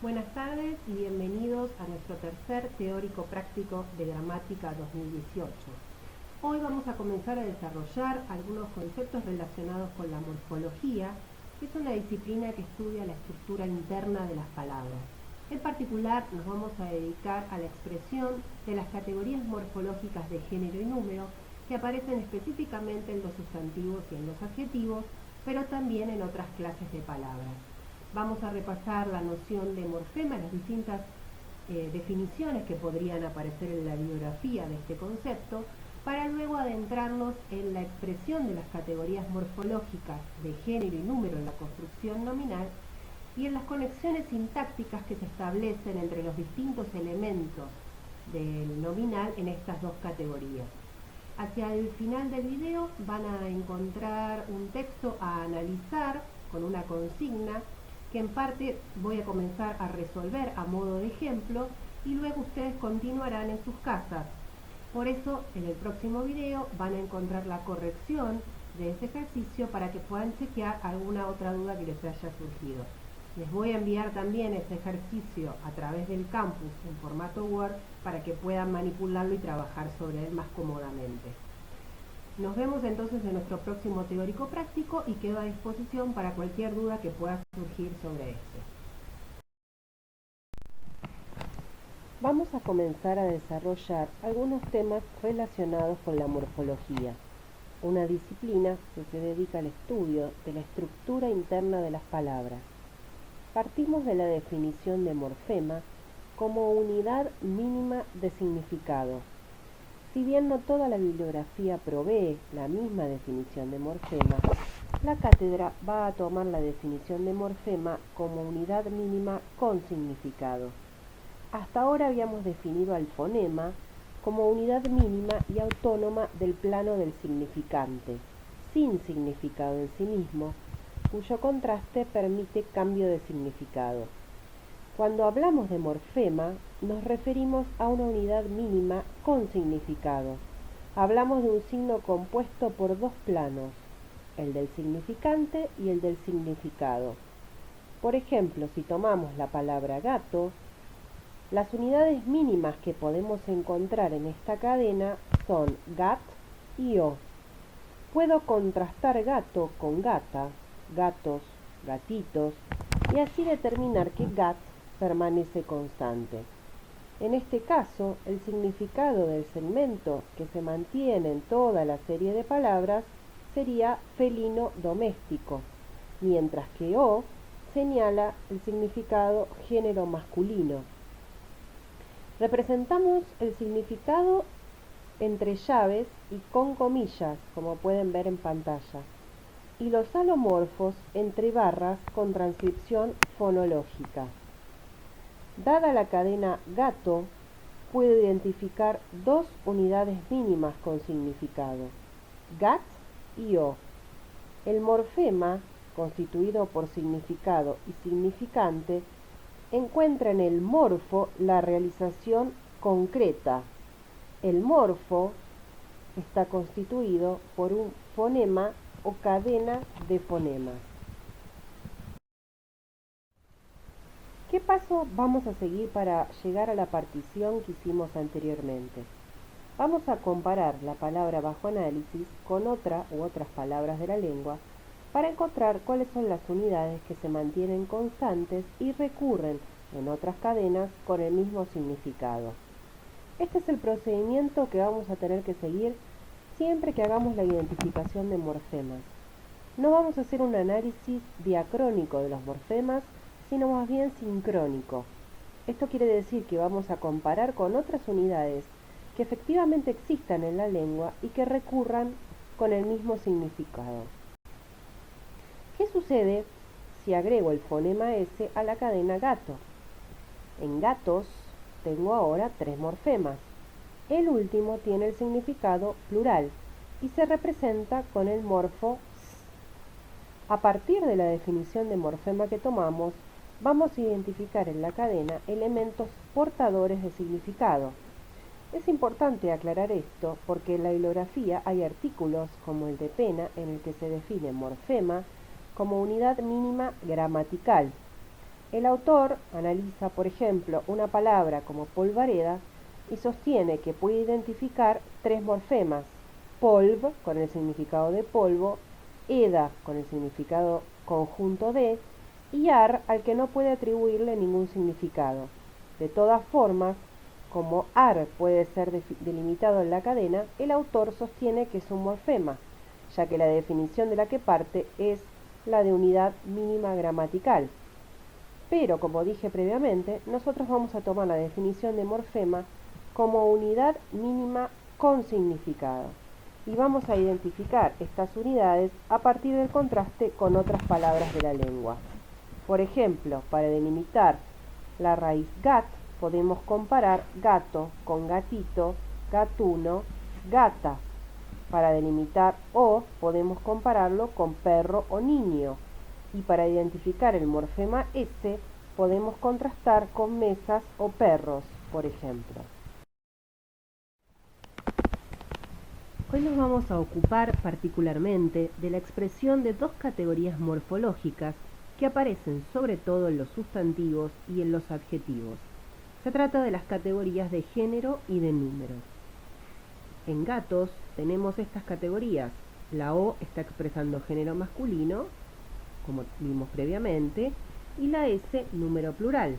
Buenas tardes y bienvenidos a nuestro tercer teórico práctico de gramática 2018. Hoy vamos a comenzar a desarrollar algunos conceptos relacionados con la morfología, que es una disciplina que estudia la estructura interna de las palabras. En particular nos vamos a dedicar a la expresión de las categorías morfológicas de género y número que aparecen específicamente en los sustantivos y en los adjetivos, pero también en otras clases de palabras. Vamos a repasar la noción de morfema, las distintas definiciones que podrían aparecer en la bibliografía de este concepto, para luego adentrarnos en la expresión de las categorías morfológicas de género y número en la construcción nominal y en las conexiones sintácticas que se establecen entre los distintos elementos del nominal en estas dos categorías. Hacia el final del video van a encontrar un texto a analizar con una consigna que en parte voy a comenzar a resolver a modo de ejemplo y luego ustedes continuarán en sus casas. Por eso, en el próximo video van a encontrar la corrección de ese ejercicio para que puedan chequear alguna otra duda que les haya surgido. Les voy a enviar también ese ejercicio a través del campus en formato Word para que puedan manipularlo y trabajar sobre él más cómodamente. Nos vemos entonces en nuestro próximo teórico práctico y quedo a disposición para cualquier duda que pueda surgir sobre este. Vamos a comenzar a desarrollar algunos temas relacionados con la morfología, una disciplina que se dedica al estudio de la estructura interna de las palabras. Partimos de la definición de morfema como unidad mínima de significado. Si bien no toda la bibliografía provee la misma definición de morfema, la cátedra va a tomar la definición de morfema como unidad mínima con significado. Hasta ahora habíamos definido al fonema como unidad mínima y autónoma del plano del significante, sin significado en sí mismo, cuyo contraste permite cambio de significado. Cuando hablamos de morfema, nos referimos a una unidad mínima con significado. Hablamos de un signo compuesto por dos planos, el del significante y el del significado. Por ejemplo, si tomamos la palabra gato, las unidades mínimas que podemos encontrar en esta cadena son gat y o. Puedo contrastar gato con gata, gatos, gatitos, y así determinar que gat permanece constante. En este caso, el significado del segmento que se mantiene en toda la serie de palabras sería felino doméstico, mientras que o señala el significado género masculino. Representamos el significado entre llaves y con comillas, como pueden ver en pantalla, y los alomorfos entre barras con transcripción fonológica. Dada la cadena gato, puedo identificar dos unidades mínimas con significado, gat y o. El morfema, constituido por significado y significante, encuentra en el morfo la realización concreta. El morfo está constituido por un fonema o cadena de fonemas. ¿Qué paso vamos a seguir para llegar a la partición que hicimos anteriormente? Vamos a comparar la palabra bajo análisis con otra u otras palabras de la lengua para encontrar cuáles son las unidades que se mantienen constantes y recurren en otras cadenas con el mismo significado. Este es el procedimiento que vamos a tener que seguir siempre que hagamos la identificación de morfemas. No vamos a hacer un análisis diacrónico de los morfemas, sino más bien sincrónico. Esto quiere decir que vamos a comparar con otras unidades que efectivamente existan en la lengua y que recurran con el mismo significado. ¿Qué sucede si agrego el fonema S a la cadena gato? En gatos tengo ahora tres morfemas. El último tiene el significado plural y se representa con el morfo s. A partir de la definición de morfema que tomamos, vamos a identificar en la cadena elementos portadores de significado. Es importante aclarar esto porque en la bibliografía hay artículos como el de Pena en el que se define morfema como unidad mínima gramatical. El autor analiza, por ejemplo, una palabra como polvareda y sostiene que puede identificar tres morfemas: polv, con el significado de polvo; eda, con el significado conjunto de; y ar, al que no puede atribuirle ningún significado. De todas formas, como ar puede ser delimitado en la cadena, el autor sostiene que es un morfema, ya que la definición de la que parte es la de unidad mínima gramatical. Pero, como dije previamente, nosotros vamos a tomar la definición de morfema como unidad mínima con significado. Y vamos a identificar estas unidades a partir del contraste con otras palabras de la lengua. Por ejemplo, para delimitar la raíz gat, podemos comparar gato con gatito, gatuno, gata. Para delimitar o, podemos compararlo con perro o niño. Y para identificar el morfema S, podemos contrastar con mesas o perros, por ejemplo. Hoy nos vamos a ocupar particularmente de la expresión de dos categorías morfológicas que aparecen sobre todo en los sustantivos y en los adjetivos. Se trata de las categorías de género y de número. En gatos tenemos estas categorías. La O está expresando género masculino, como vimos previamente, y la S, número plural.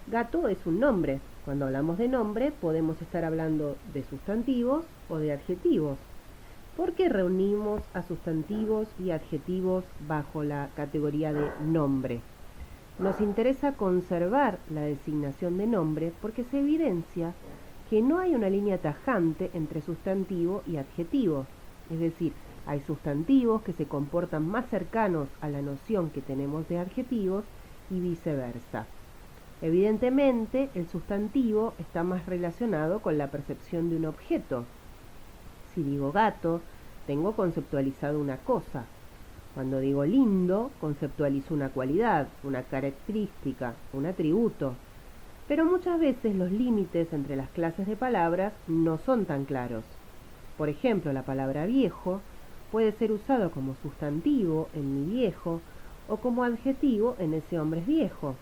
Gato es un nombre. Cuando hablamos de nombre podemos estar hablando de sustantivos o de adjetivos. ¿Por qué reunimos a sustantivos y adjetivos bajo la categoría de nombre? Nos interesa conservar la designación de nombre porque se evidencia que no hay una línea tajante entre sustantivo y adjetivo. Es decir, hay sustantivos que se comportan más cercanos a la noción que tenemos de adjetivos y viceversa. Evidentemente, el sustantivo está más relacionado con la percepción de un objeto. Si digo gato, tengo conceptualizado una cosa. Cuando digo lindo, conceptualizo una cualidad, una característica, un atributo. Pero muchas veces los límites entre las clases de palabras no son tan claros. Por ejemplo, la palabra viejo puede ser usado como sustantivo en mi viejo o como adjetivo en ese hombre es viejo.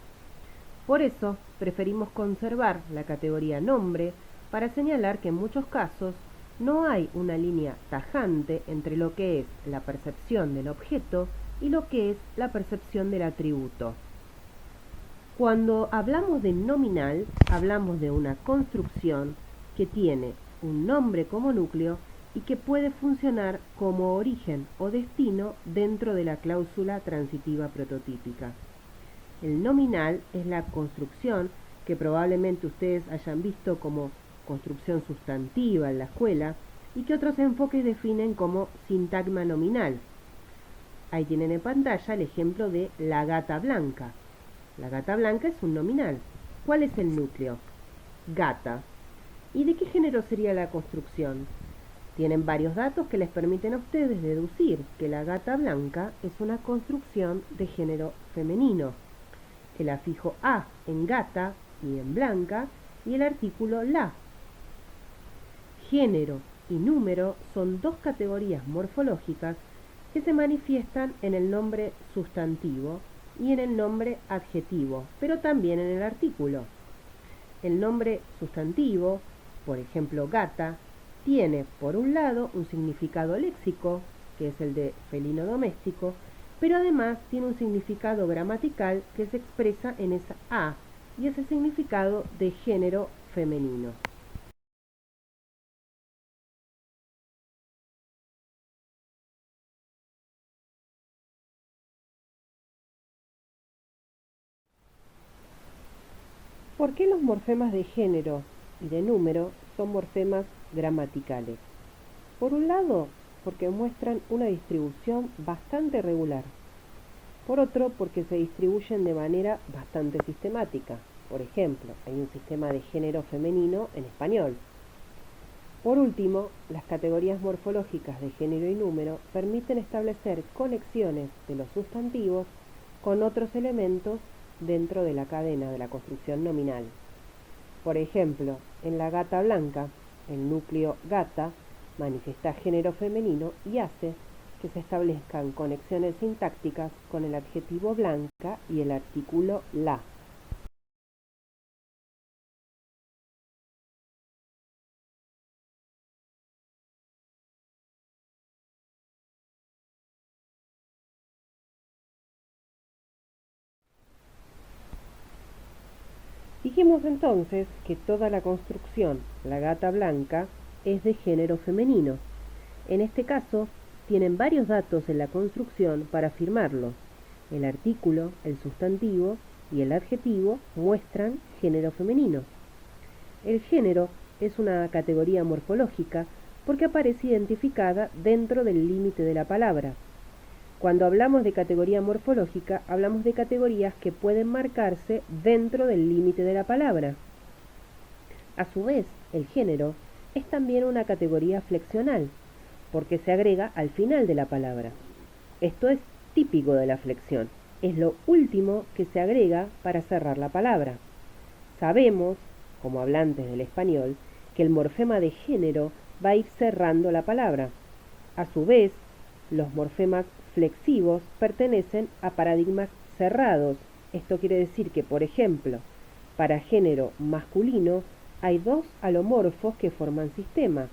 Por eso, preferimos conservar la categoría nombre para señalar que en muchos casos no hay una línea tajante entre lo que es la percepción del objeto y lo que es la percepción del atributo. Cuando hablamos de nominal, hablamos de una construcción que tiene un nombre como núcleo y que puede funcionar como origen o destino dentro de la cláusula transitiva prototípica. El nominal es la construcción que probablemente ustedes hayan visto como construcción sustantiva en la escuela y que otros enfoques definen como sintagma nominal. Ahí tienen en pantalla el ejemplo de la gata blanca. La gata blanca es un nominal. ¿Cuál es el núcleo? Gata. ¿Y de qué género sería la construcción? Tienen varios datos que les permiten a ustedes deducir que la gata blanca es una construcción de género femenino. El afijo a en gata y en blanca y el artículo la. Género y número son dos categorías morfológicas que se manifiestan en el nombre sustantivo y en el nombre adjetivo, pero también en el artículo. El nombre sustantivo, por ejemplo gata, tiene por un lado un significado léxico, que es el de felino doméstico, pero además tiene un significado gramatical que se expresa en esa a, y ese significado de género femenino. ¿Por qué los morfemas de género y de número son morfemas gramaticales? Por un lado, porque muestran una distribución bastante regular. Por otro, porque se distribuyen de manera bastante sistemática. Por ejemplo, hay un sistema de género femenino en español. Por último, las categorías morfológicas de género y número permiten establecer conexiones de los sustantivos con otros elementos dentro de la cadena de la construcción nominal. Por ejemplo, en la gata blanca, el núcleo gata manifiesta género femenino y hace que se establezcan conexiones sintácticas con el adjetivo blanca y el artículo la. Dijimos entonces que toda la construcción La gata blanca es de género femenino. En este caso, tienen varios datos en la construcción para afirmarlo. El artículo, el sustantivo y el adjetivo muestran género femenino. El género es una categoría morfológica porque aparece identificada dentro del límite de la palabra. Cuando hablamos de categoría morfológica, hablamos de categorías que pueden marcarse dentro del límite de la palabra. A su vez, el género es también una categoría flexional, porque se agrega al final de la palabra. Esto es típico de la flexión, es lo último que se agrega para cerrar la palabra. Sabemos, como hablantes del español, que el morfema de género va a ir cerrando la palabra. A su vez, los morfemas flexivos pertenecen a paradigmas cerrados. Esto quiere decir que, por ejemplo, para género masculino hay dos alomorfos que forman sistema.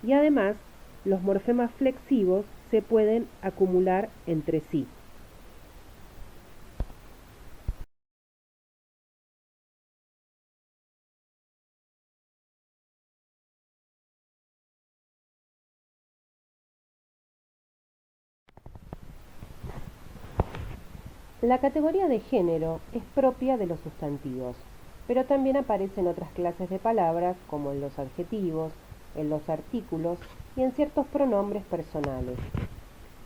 Y además, los morfemas flexivos se pueden acumular entre sí. La categoría de género es propia de los sustantivos, pero también aparece en otras clases de palabras como en los adjetivos, en los artículos y en ciertos pronombres personales.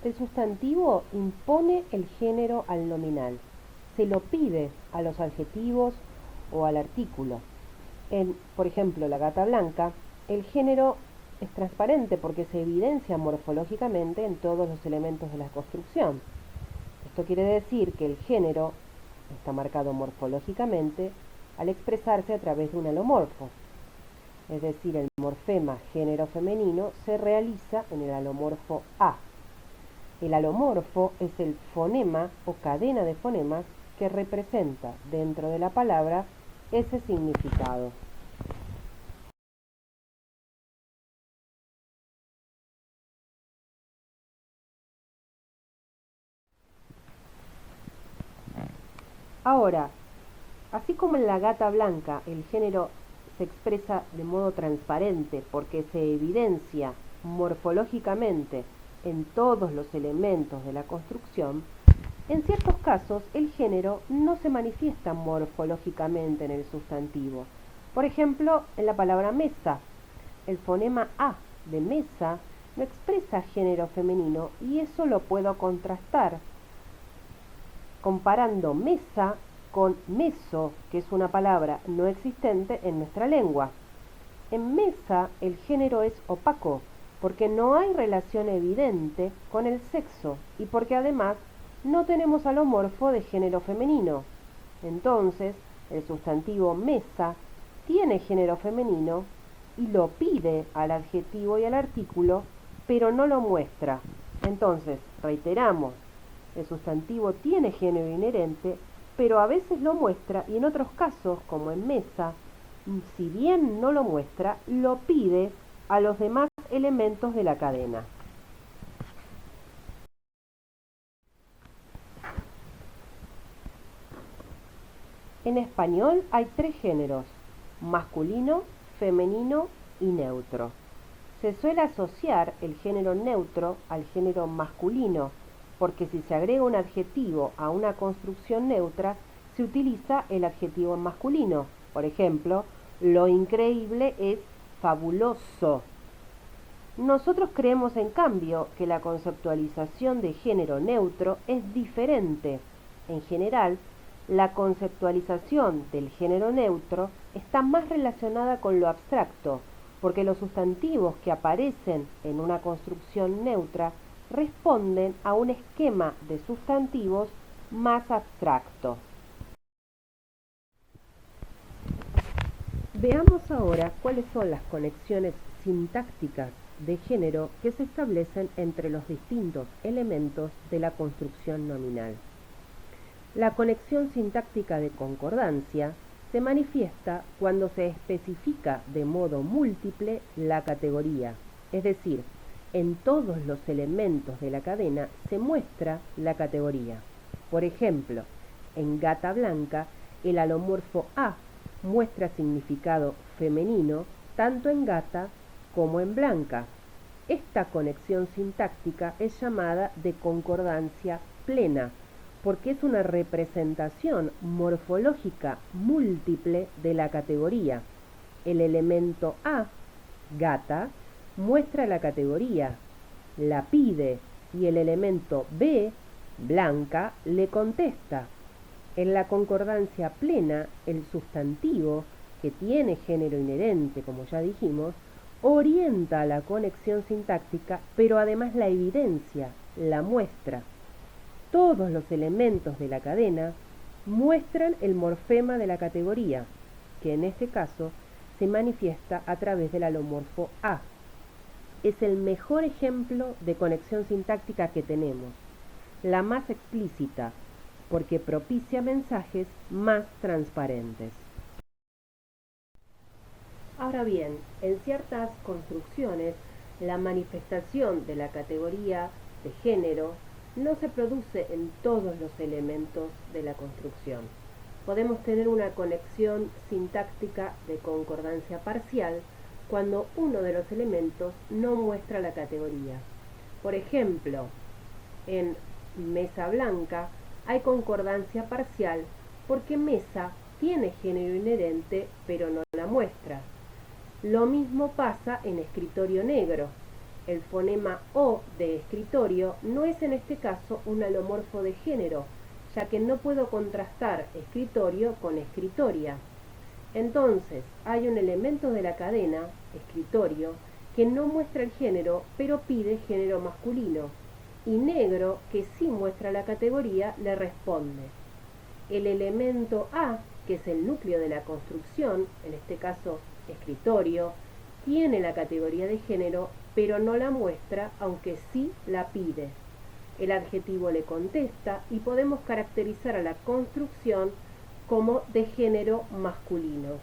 El sustantivo impone el género al nominal, se lo pide a los adjetivos o al artículo. Por ejemplo, la gata blanca, el género es transparente porque se evidencia morfológicamente en todos los elementos de la construcción. Esto quiere decir que el género está marcado morfológicamente al expresarse a través de un alomorfo. Es decir, el morfema género femenino se realiza en el alomorfo A. El alomorfo es el fonema o cadena de fonemas que representa dentro de la palabra ese significado. Ahora, así como en la gata blanca el género se expresa de modo transparente porque se evidencia morfológicamente en todos los elementos de la construcción, en ciertos casos el género no se manifiesta morfológicamente en el sustantivo. Por ejemplo, en la palabra mesa, el fonema A de mesa no expresa género femenino y eso lo puedo contrastar comparando mesa con meso, que es una palabra no existente en nuestra lengua. En mesa el género es opaco, porque no hay relación evidente con el sexo y porque además no tenemos alomorfo de género femenino. Entonces, el sustantivo mesa tiene género femenino y lo pide al adjetivo y al artículo, pero no lo muestra. Entonces, reiteramos, el sustantivo tiene género inherente, pero a veces lo muestra y en otros casos, como en mesa, si bien no lo muestra, lo pide a los demás elementos de la cadena. En español hay tres géneros: masculino, femenino y neutro. Se suele asociar el género neutro al género masculino, porque si se agrega un adjetivo a una construcción neutra, se utiliza el adjetivo en masculino. Por ejemplo, lo increíble es fabuloso. Nosotros creemos, en cambio, que la conceptualización de género neutro es diferente. En general, la conceptualización del género neutro está más relacionada con lo abstracto, porque los sustantivos que aparecen en una construcción neutra responden a un esquema de sustantivos más abstracto. Veamos ahora cuáles son las conexiones sintácticas de género que se establecen entre los distintos elementos de la construcción nominal. La conexión sintáctica de concordancia se manifiesta cuando se especifica de modo múltiple la categoría, es decir, en todos los elementos de la cadena se muestra la categoría. Por ejemplo, en gata blanca, el alomorfo A muestra significado femenino tanto en gata como en blanca. Esta conexión sintáctica es llamada de concordancia plena, porque es una representación morfológica múltiple de la categoría. El elemento A, gata, muestra la categoría, la pide, y el elemento B, blanca, le contesta. En la concordancia plena, el sustantivo, que tiene género inherente, como ya dijimos, orienta la conexión sintáctica, pero además la evidencia, la muestra. Todos los elementos de la cadena muestran el morfema de la categoría, que en este caso se manifiesta a través del alomorfo A. Es el mejor ejemplo de conexión sintáctica que tenemos, la más explícita, porque propicia mensajes más transparentes. Ahora bien, en ciertas construcciones, la manifestación de la categoría de género no se produce en todos los elementos de la construcción. Podemos tener una conexión sintáctica de concordancia parcial cuando uno de los elementos no muestra la categoría. Por ejemplo, en mesa blanca hay concordancia parcial porque mesa tiene género inherente pero no la muestra. Lo mismo pasa en escritorio negro. El fonema O de escritorio no es en este caso un alomorfo de género, ya que no puedo contrastar escritorio con escritoria. Entonces, hay un elemento de la cadena, escritorio, que no muestra el género, pero pide género masculino, y negro, que sí muestra la categoría, le responde. El elemento A, que es el núcleo de la construcción, en este caso escritorio, tiene la categoría de género, pero no la muestra, aunque sí la pide. El adjetivo le contesta y podemos caracterizar a la construcción como de género masculino.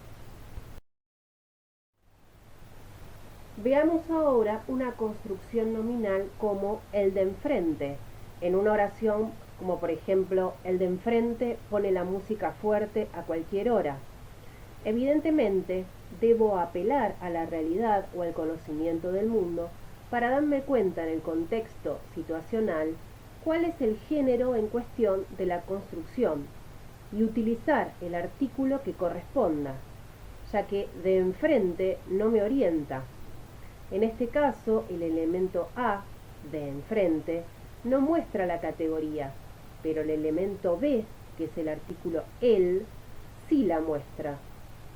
Veamos ahora una construcción nominal como el de enfrente, en una oración como por ejemplo, el de enfrente pone la música fuerte a cualquier hora. Evidentemente, debo apelar a la realidad o al conocimiento del mundo para darme cuenta en el contexto situacional cuál es el género en cuestión de la construcción y utilizar el artículo que corresponda, ya que de enfrente no me orienta. En este caso, el elemento A, de enfrente, no muestra la categoría, pero el elemento B, que es el artículo el, sí la muestra.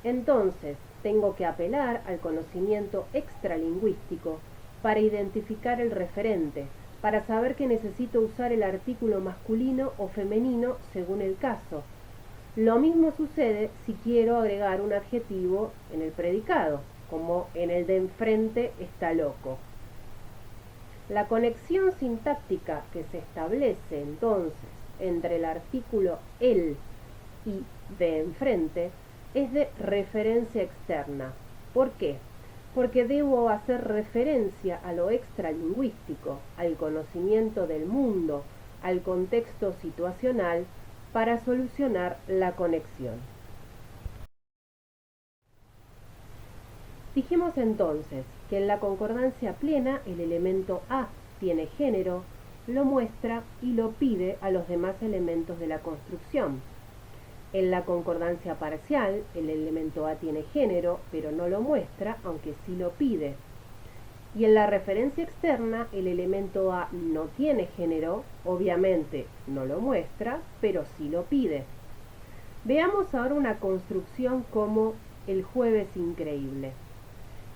Entonces, tengo que apelar al conocimiento extralingüístico para identificar el referente, para saber que necesito usar el artículo masculino o femenino según el caso. Lo mismo sucede si quiero agregar un adjetivo en el predicado, como en el de enfrente está loco. La conexión sintáctica que se establece entonces entre el artículo el y de enfrente es de referencia externa. ¿Por qué? Porque debo hacer referencia a lo extralingüístico, al conocimiento del mundo, al contexto situacional, para solucionar la conexión. Dijimos entonces que en la concordancia plena el elemento A tiene género, lo muestra y lo pide a los demás elementos de la construcción. En la concordancia parcial, el elemento A tiene género, pero no lo muestra, aunque sí lo pide. Y en la referencia externa, el elemento A no tiene género, obviamente no lo muestra, pero sí lo pide. Veamos ahora una construcción como el jueves increíble.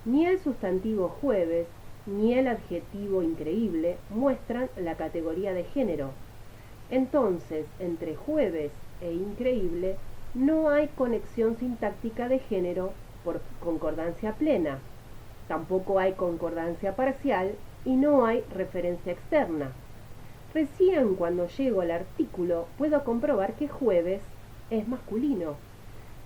Ni el sustantivo jueves ni el adjetivo increíble muestran la categoría de género. Entonces, entre jueves e increíble no hay conexión sintáctica de género por concordancia plena. Tampoco hay concordancia parcial y no hay referencia externa. Recién cuando llego al artículo puedo comprobar que jueves es masculino.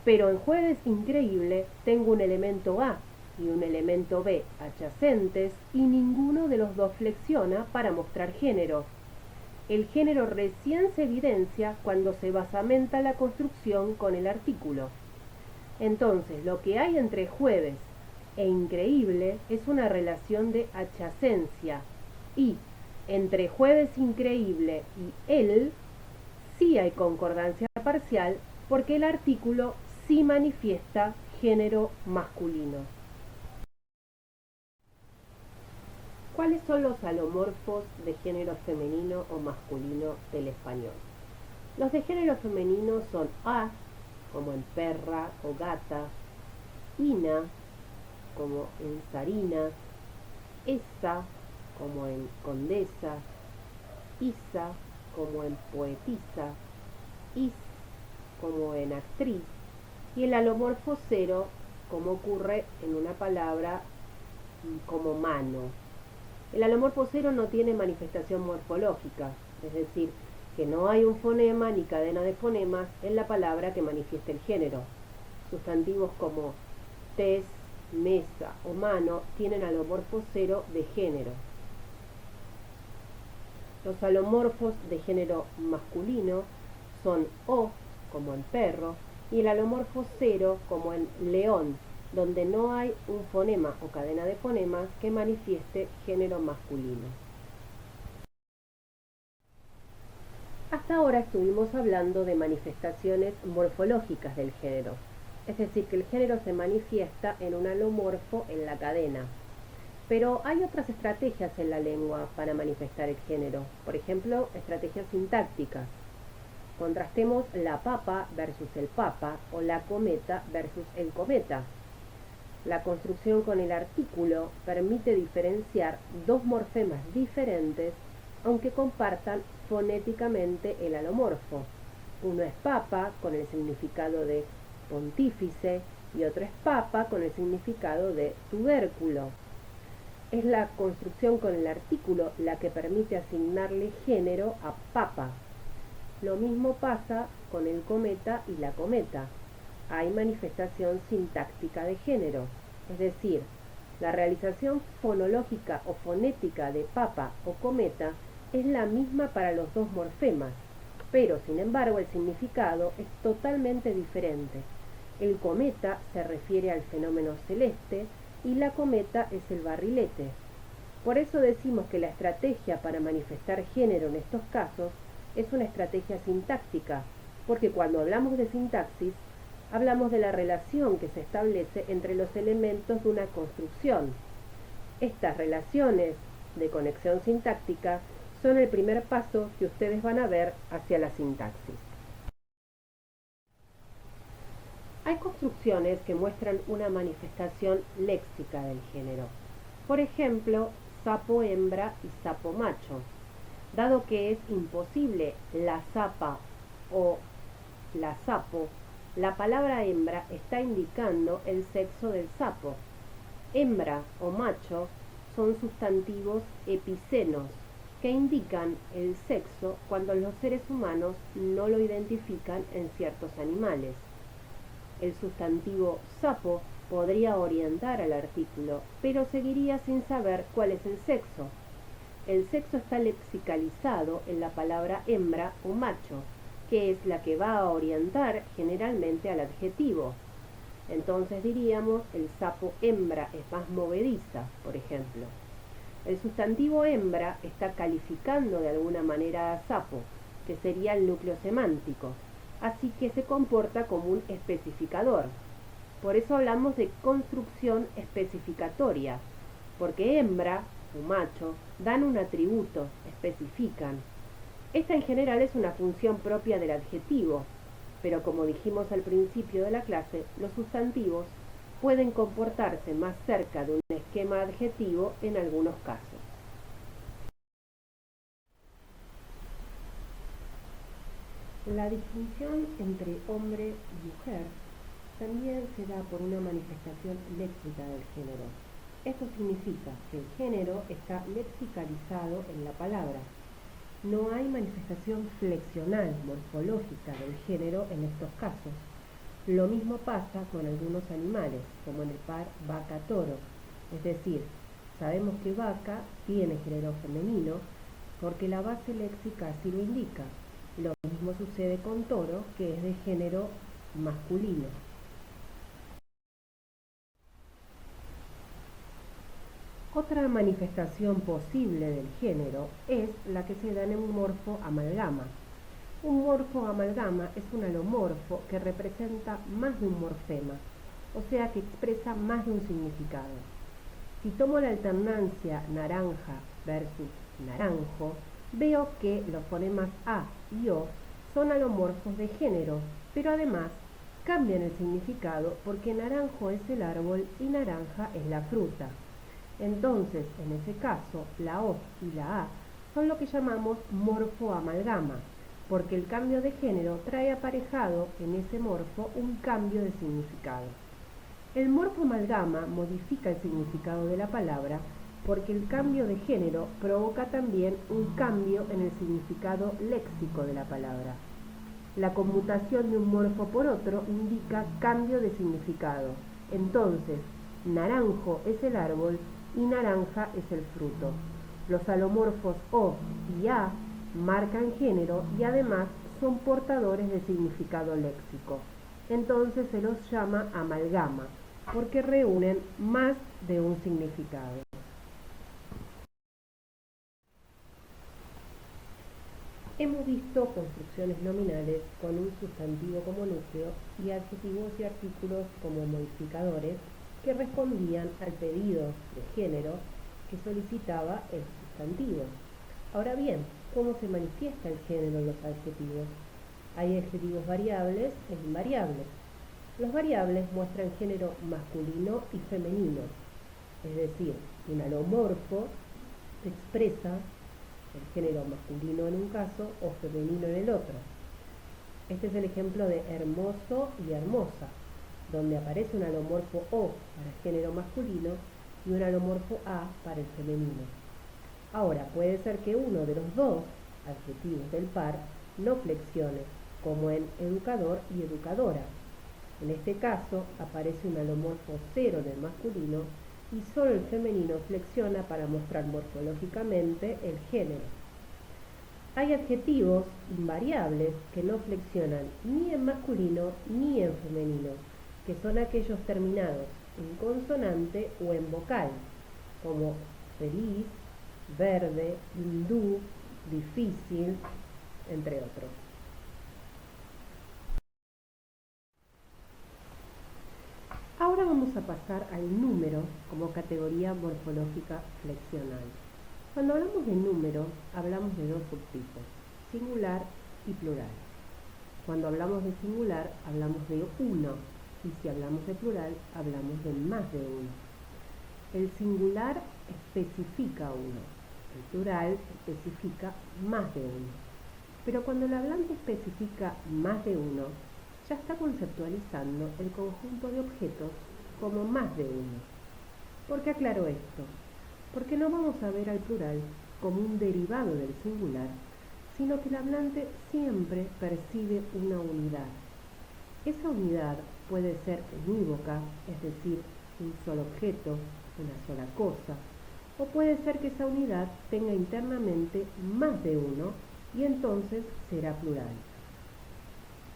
Pero en jueves increíble tengo un elemento A y un elemento B adyacentes y ninguno de los dos flexiona para mostrar género. El género recién se evidencia cuando se basamenta la construcción con el artículo. Entonces, lo que hay entre jueves e increíble es una relación de adyacencia y entre jueves increíble y él sí hay concordancia parcial porque el artículo sí manifiesta género masculino. ¿Cuáles son los alomorfos de género femenino o masculino del español? Los de género femenino son a, como en perra o gata, ina, como en zarina, esa, como en condesa, isa, como en poetisa, is, como en actriz, y el alomorfo cero, como ocurre en una palabra como mano. El alomorfo cero no tiene manifestación morfológica, es decir, que no hay un fonema ni cadena de fonemas en la palabra que manifieste el género. Sustantivos como tez, mesa o mano tienen alomorfo cero de género. Los alomorfos de género masculino son o, como en perro, y el alomorfo cero, como en león, donde no hay un fonema o cadena de fonemas que manifieste género masculino. Hasta ahora estuvimos hablando de manifestaciones morfológicas del género, es decir, que el género se manifiesta en un alomorfo en la cadena. Pero hay otras estrategias en la lengua para manifestar el género, por ejemplo, estrategias sintácticas. Contrastemos la papa versus el papa o la cometa versus el cometa. La construcción con el artículo permite diferenciar dos morfemas diferentes aunque compartan fonéticamente el alomorfo. Uno es papa con el significado de pontífice y otro es papa con el significado de tubérculo. Es la construcción con el artículo la que permite asignarle género a papa. Lo mismo pasa con el cometa y la cometa. Hay manifestación sintáctica de género, es decir, la realización fonológica o fonética de papa o cometa es la misma para los dos morfemas, pero sin embargo el significado es totalmente diferente. El cometa se refiere al fenómeno celeste y la cometa es el barrilete. Por eso decimos que la estrategia para manifestar género en estos casos es una estrategia sintáctica, porque cuando hablamos de sintaxis, hablamos de la relación que se establece entre los elementos de una construcción. Estas relaciones de conexión sintáctica son el primer paso que ustedes van a ver hacia la sintaxis. Hay construcciones que muestran una manifestación léxica del género. Por ejemplo, sapo hembra y sapo macho. Dado que es imposible la zapa o la sapo, la palabra hembra está indicando el sexo del sapo. Hembra o macho son sustantivos epicenos que indican el sexo cuando los seres humanos no lo identifican en ciertos animales. El sustantivo sapo podría orientar al artículo, pero seguiría sin saber cuál es el sexo. El sexo está lexicalizado en la palabra hembra o macho, que es la que va a orientar generalmente al adjetivo. Entonces diríamos el sapo hembra es más movediza, por ejemplo. El sustantivo hembra está calificando de alguna manera a sapo, que sería el núcleo semántico, así que se comporta como un especificador. Por eso hablamos de construcción especificatoria, porque hembra o macho dan un atributo, especifican. Esta en general es una función propia del adjetivo, pero como dijimos al principio de la clase, los sustantivos pueden comportarse más cerca de un esquema adjetivo en algunos casos. La distinción entre hombre y mujer también se da por una manifestación léxica del género. Esto significa que el género está lexicalizado en la palabra. No hay manifestación flexional morfológica del género en estos casos. Lo mismo pasa con algunos animales, como en el par vaca-toro. Es decir, sabemos que vaca tiene género femenino porque la base léxica así lo indica. Lo mismo sucede con toro, que es de género masculino. Otra manifestación posible del género es la que se da en un morfo amalgama. Un morfo amalgama es un alomorfo que representa más de un morfema, o sea que expresa más de un significado. Si tomo la alternancia naranja versus naranjo, veo que los fonemas A y O son alomorfos de género, pero además cambian el significado porque naranjo es el árbol y naranja es la fruta. Entonces, en ese caso, la O y la A son lo que llamamos morfo amalgama, porque el cambio de género trae aparejado en ese morfo un cambio de significado. El morfo amalgama modifica el significado de la palabra porque el cambio de género provoca también un cambio en el significado léxico de la palabra. La conmutación de un morfo por otro indica cambio de significado. Entonces, naranjo es el árbol y naranja es el fruto. Los alomorfos O y A marcan género y además son portadores de significado léxico. Entonces se los llama amalgama, porque reúnen más de un significado. Hemos visto construcciones nominales con un sustantivo como núcleo y adjetivos y artículos como modificadores que respondían al pedido de género que solicitaba el sustantivo. Ahora bien, ¿cómo se manifiesta el género en los adjetivos? Hay adjetivos variables e invariables. Los variables muestran género masculino y femenino, es decir, un alomorfo expresa el género masculino en un caso o femenino en el otro. Este es el ejemplo de hermoso y hermosa, donde aparece un alomorfo O para el género masculino y un alomorfo A para el femenino. Ahora, puede ser que uno de los dos adjetivos del par no flexione, como en educador y educadora. En este caso, aparece un alomorfo 0 en el masculino y solo el femenino flexiona para mostrar morfológicamente el género. Hay adjetivos invariables que no flexionan ni en masculino ni en femenino, que son aquellos terminados en consonante o en vocal, como feliz, verde, hindú, difícil, entre otros. Ahora vamos a pasar al número como categoría morfológica flexional. Cuando hablamos de número, hablamos de dos subtipos, singular y plural. Cuando hablamos de singular, hablamos de uno, y si hablamos de plural, hablamos de más de uno. El singular especifica uno, el plural especifica más de uno. Pero cuando el hablante especifica más de uno, ya está conceptualizando el conjunto de objetos como más de uno. ¿Por qué aclaro esto? Porque no vamos a ver al plural como un derivado del singular, sino que el hablante siempre percibe una unidad. Esa unidad puede ser unívoca, es decir, un solo objeto, una sola cosa, o puede ser que esa unidad tenga internamente más de uno y entonces será plural.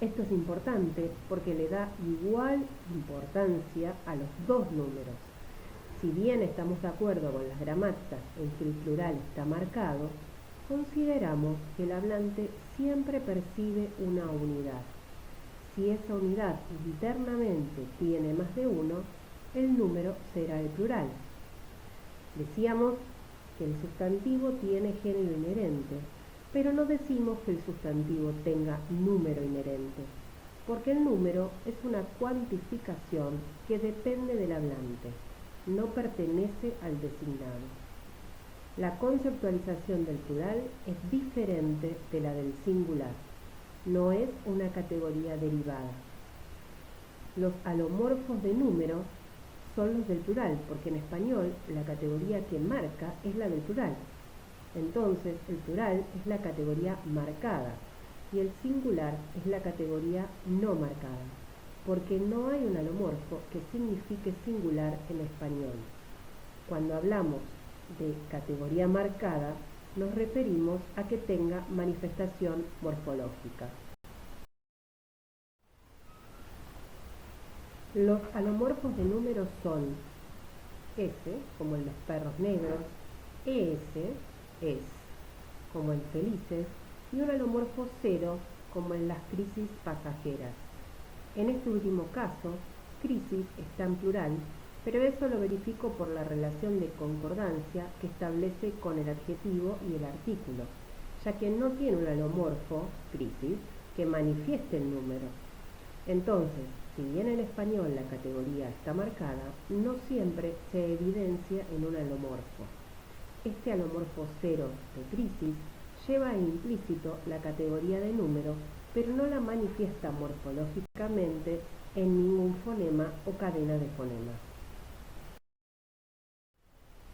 Esto es importante porque le da igual importancia a los dos números. Si bien estamos de acuerdo con las gramáticas en que el plural está marcado, consideramos que el hablante siempre percibe una unidad. Si esa unidad internamente tiene más de uno, el número será el plural. Decíamos que el sustantivo tiene género inherente, pero no decimos que el sustantivo tenga número inherente, porque el número es una cuantificación que depende del hablante, no pertenece al designado. La conceptualización del plural es diferente de la del singular, no es una categoría derivada. Los alomorfos de número son los del plural, porque en español la categoría que marca es la del plural. Entonces, el plural es la categoría marcada y el singular es la categoría no marcada, porque no hay un alomorfo que signifique singular en español. Cuando hablamos de categoría marcada, nos referimos a que tenga manifestación morfológica. Los alomorfos de números son S, como en los perros negros, ES, es, como en felices, y un alomorfo 0, como en las crisis pasajeras. En este último caso, crisis está en plural, pero eso lo verifico por la relación de concordancia que establece con el adjetivo y el artículo, ya que no tiene un alomorfo, crisis, que manifieste el número. Entonces, si bien en español la categoría está marcada, no siempre se evidencia en un alomorfo. Este alomorfo 0 de crisis lleva implícito la categoría de número, pero no la manifiesta morfológicamente en ningún fonema o cadena de fonemas.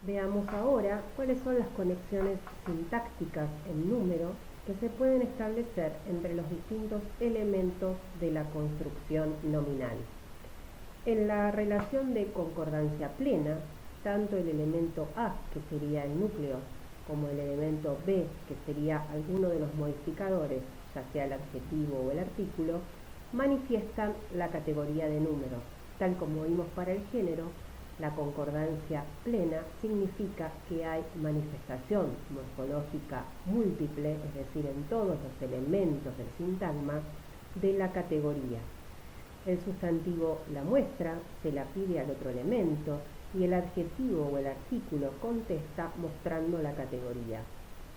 Veamos ahora cuáles son las conexiones sintácticas en número que se pueden establecer entre los distintos elementos de la construcción nominal. En la relación de concordancia plena, tanto el elemento A, que sería el núcleo, como el elemento B, que sería alguno de los modificadores, ya sea el adjetivo o el artículo, manifiestan la categoría de número. Tal como vimos para el género, la concordancia plena significa que hay manifestación morfológica múltiple, es decir, en todos los elementos del sintagma de la categoría. El sustantivo la muestra, se la pide al otro elemento y el adjetivo o el artículo contesta mostrando la categoría.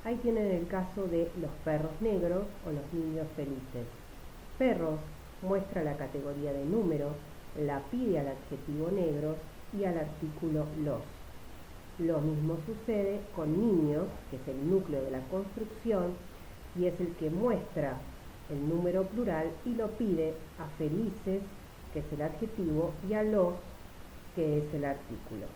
Ahí tienen el caso de los perros negros o los niños felices. Perros muestra la categoría de número, la pide al adjetivo negros y al artículo los. Lo mismo sucede con niños, que es el núcleo de la construcción y es el que muestra el número plural y lo pide a felices, que es el adjetivo, y a los, que es el artículo.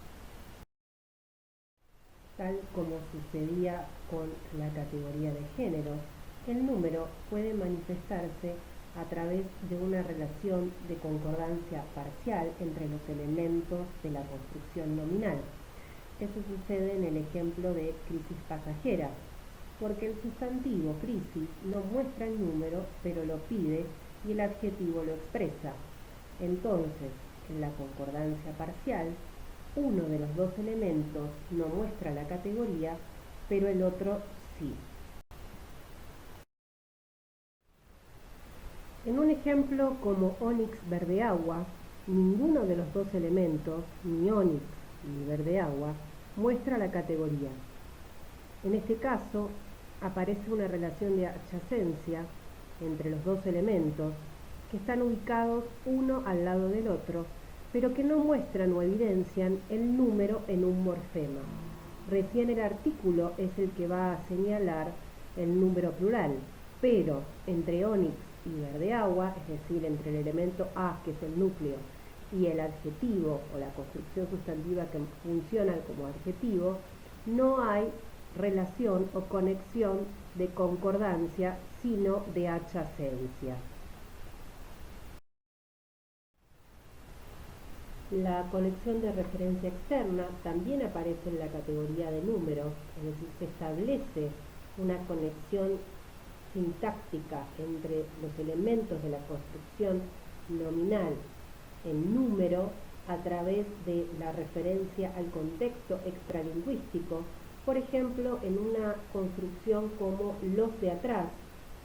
Tal como sucedía con la categoría de género, el número puede manifestarse a través de una relación de concordancia parcial entre los elementos de la construcción nominal. Eso sucede en el ejemplo de crisis pasajera, porque el sustantivo crisis no muestra el número, pero lo pide y el adjetivo lo expresa. Entonces, en la concordancia parcial, uno de los dos elementos no muestra la categoría, pero el otro sí. En un ejemplo como ónix verde agua, ninguno de los dos elementos, ni ónix ni verde agua, muestra la categoría. En este caso, aparece una relación de adyacencia entre los dos elementos que están ubicados uno al lado del otro, pero que no muestran o evidencian el número en un morfema. Recién el artículo es el que va a señalar el número plural, pero entre ónix y verde agua, es decir, entre el elemento A, que es el núcleo, y el adjetivo o la construcción sustantiva que funciona como adjetivo, no hay relación o conexión de concordancia, sino de adyacencia. La conexión de referencia externa también aparece en la categoría de números, es decir, se establece una conexión sintáctica entre los elementos de la construcción nominal en número a través de la referencia al contexto extralingüístico, por ejemplo, en una construcción como los de atrás,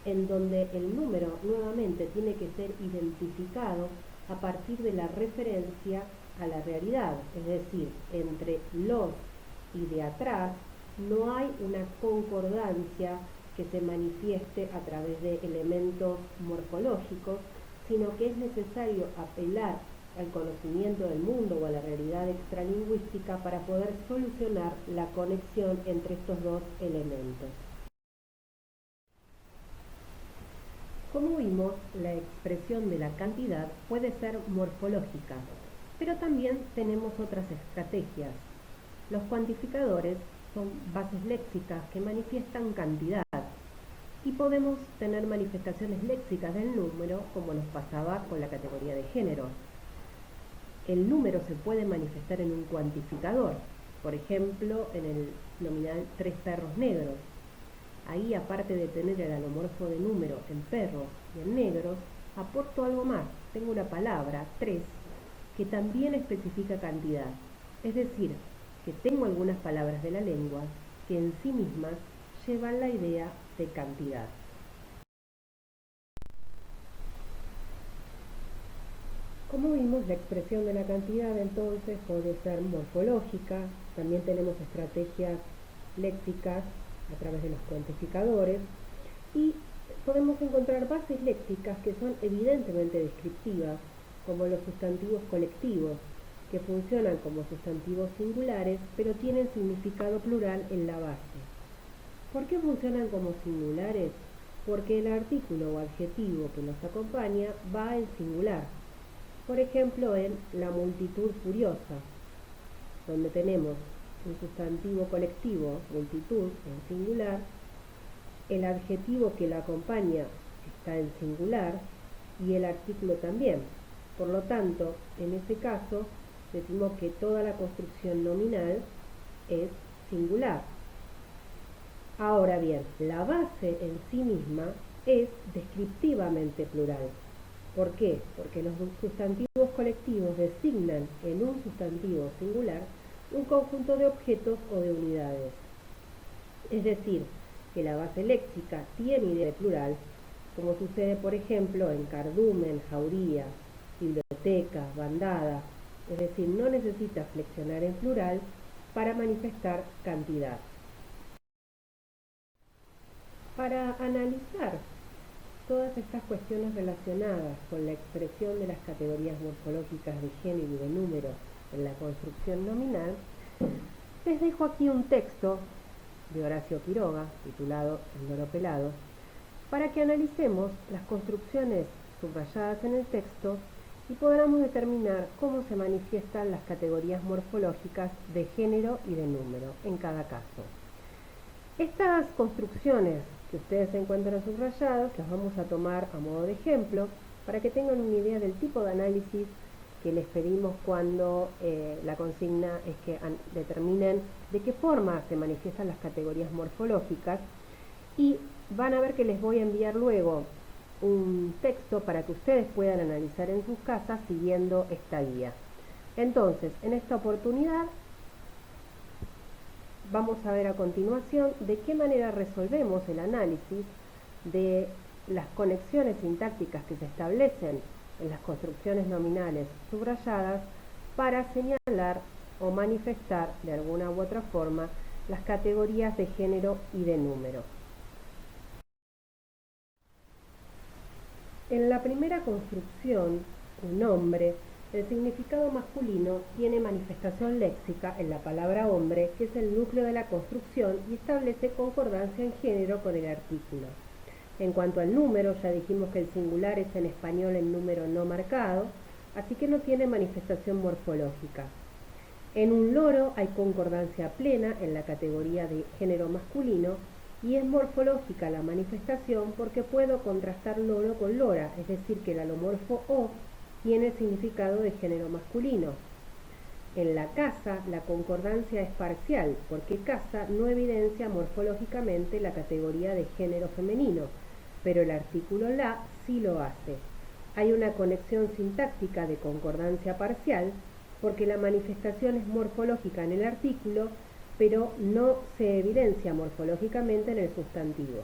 en donde el número nuevamente tiene que ser identificado a partir de la referencia a la realidad, es decir, entre los y de atrás no hay una concordancia que se manifieste a través de elementos morfológicos, sino que es necesario apelar al conocimiento del mundo o a la realidad extralingüística para poder solucionar la conexión entre estos dos elementos. Como vimos, la expresión de la cantidad puede ser morfológica, Pero también tenemos otras estrategias. Los cuantificadores son bases léxicas que manifiestan cantidad y podemos tener manifestaciones léxicas del número como nos pasaba con la categoría de género. El número se puede manifestar en un cuantificador, por ejemplo en el nominal 3 perros negros. Ahí, aparte de tener el alomorfo de número en perros y en negros, aporto algo más. Tengo una palabra, 3, que también especifica cantidad. Es decir, que tengo algunas palabras de la lengua que en sí mismas llevan la idea de cantidad. Como vimos, la expresión de la cantidad entonces puede ser morfológica, también tenemos estrategias léxicas a través de los cuantificadores y podemos encontrar bases léxicas que son evidentemente descriptivas, como los sustantivos colectivos, que funcionan como sustantivos singulares, pero tienen significado plural en la base. ¿Por qué funcionan como singulares? Porque el artículo o adjetivo que los acompaña va en singular. Por ejemplo, en la multitud furiosa, donde tenemos un sustantivo colectivo, multitud, en singular, el adjetivo que la acompaña está en singular y el artículo también. Por lo tanto, en ese caso, decimos que toda la construcción nominal es singular. Ahora bien, la base en sí misma es descriptivamente plural. ¿Por qué? Porque los sustantivos colectivos designan en un sustantivo singular un conjunto de objetos o de unidades. Es decir, que la base léxica tiene idea de plural, como sucede por ejemplo en cardumen, jauría, biblioteca, bandada, es decir, no necesita flexionar en plural para manifestar cantidad. Para analizar todas estas cuestiones relacionadas con la expresión de las categorías morfológicas de género y de número en la construcción nominal, les dejo aquí un texto de Horacio Quiroga, titulado El loro pelado, para que analicemos las construcciones subrayadas en el texto y podamos determinar cómo se manifiestan las categorías morfológicas de género y de número en cada caso. Estas construcciones que ustedes encuentran subrayadas las vamos a tomar a modo de ejemplo para que tengan una idea del tipo de análisis que les pedimos cuando la consigna es que determinen de qué forma se manifiestan las categorías morfológicas, y van a ver que les voy a enviar luego un texto para que ustedes puedan analizar en sus casas siguiendo esta guía. Entonces, en esta oportunidad vamos a ver a continuación de qué manera resolvemos el análisis de las conexiones sintácticas que se establecen en las construcciones nominales subrayadas para señalar o manifestar de alguna u otra forma las categorías de género y de número. En la primera construcción, un hombre, el significado masculino tiene manifestación léxica en la palabra hombre, que es el núcleo de la construcción y establece concordancia en género con el artículo. En cuanto al número, ya dijimos que el singular es en español el número no marcado, así que no tiene manifestación morfológica. En un loro hay concordancia plena en la categoría de género masculino y es morfológica la manifestación porque puedo contrastar loro con lora, es decir, que el alomorfo o tiene significado de género masculino. En la casa, la concordancia es parcial, porque casa no evidencia morfológicamente la categoría de género femenino, pero el artículo la sí lo hace. Hay una conexión sintáctica de concordancia parcial, porque la manifestación es morfológica en el artículo, pero no se evidencia morfológicamente en el sustantivo.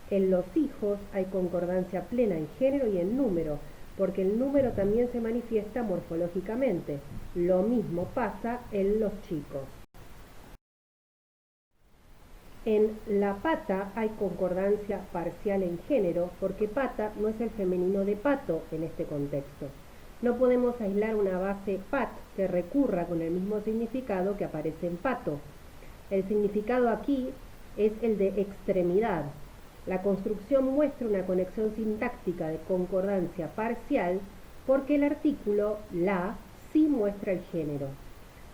En los hijos hay concordancia plena en género y en número, porque el número también se manifiesta morfológicamente. Lo mismo pasa en los chicos. En la pata hay concordancia parcial en género, porque pata no es el femenino de pato en este contexto. No podemos aislar una base pat que recurra con el mismo significado que aparece en pato. El significado aquí es el de extremidad. La construcción muestra una conexión sintáctica de concordancia parcial porque el artículo la sí muestra el género.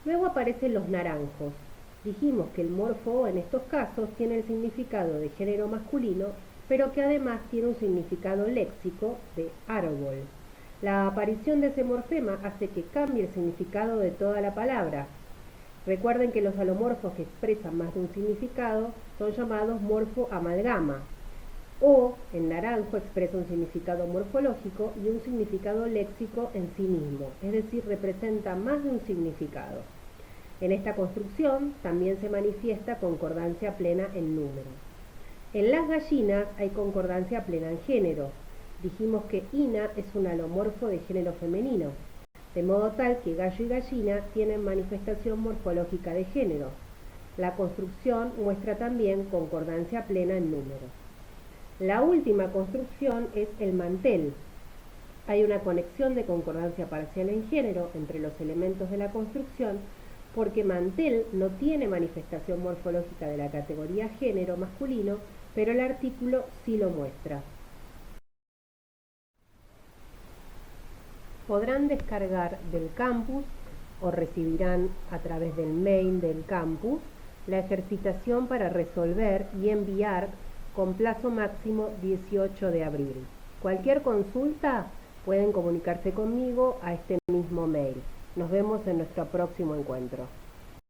Luego aparecen los naranjos. Dijimos que el morfo O en estos casos tiene el significado de género masculino, pero que además tiene un significado léxico de árbol. La aparición de ese morfema hace que cambie el significado de toda la palabra. Recuerden que los alomorfos que expresan más de un significado son llamados morfo-amalgama. O en naranjo expresa un significado morfológico y un significado léxico en sí mismo, es decir, representa más de un significado. En esta construcción también se manifiesta concordancia plena en número. En las gallinas hay concordancia plena en género. Dijimos que Ina es un alomorfo de género femenino, de modo tal que gallo y gallina tienen manifestación morfológica de género. La construcción muestra también concordancia plena en número. La última construcción es el mantel. Hay una conexión de concordancia parcial en género entre los elementos de la construcción porque mantel no tiene manifestación morfológica de la categoría género masculino, pero el artículo sí lo muestra. Podrán descargar del campus o recibirán a través del mail del campus la ejercitación para resolver y enviar con plazo máximo 18 de abril. Cualquier consulta pueden comunicarse conmigo a este mismo mail. Nos vemos en nuestro próximo encuentro.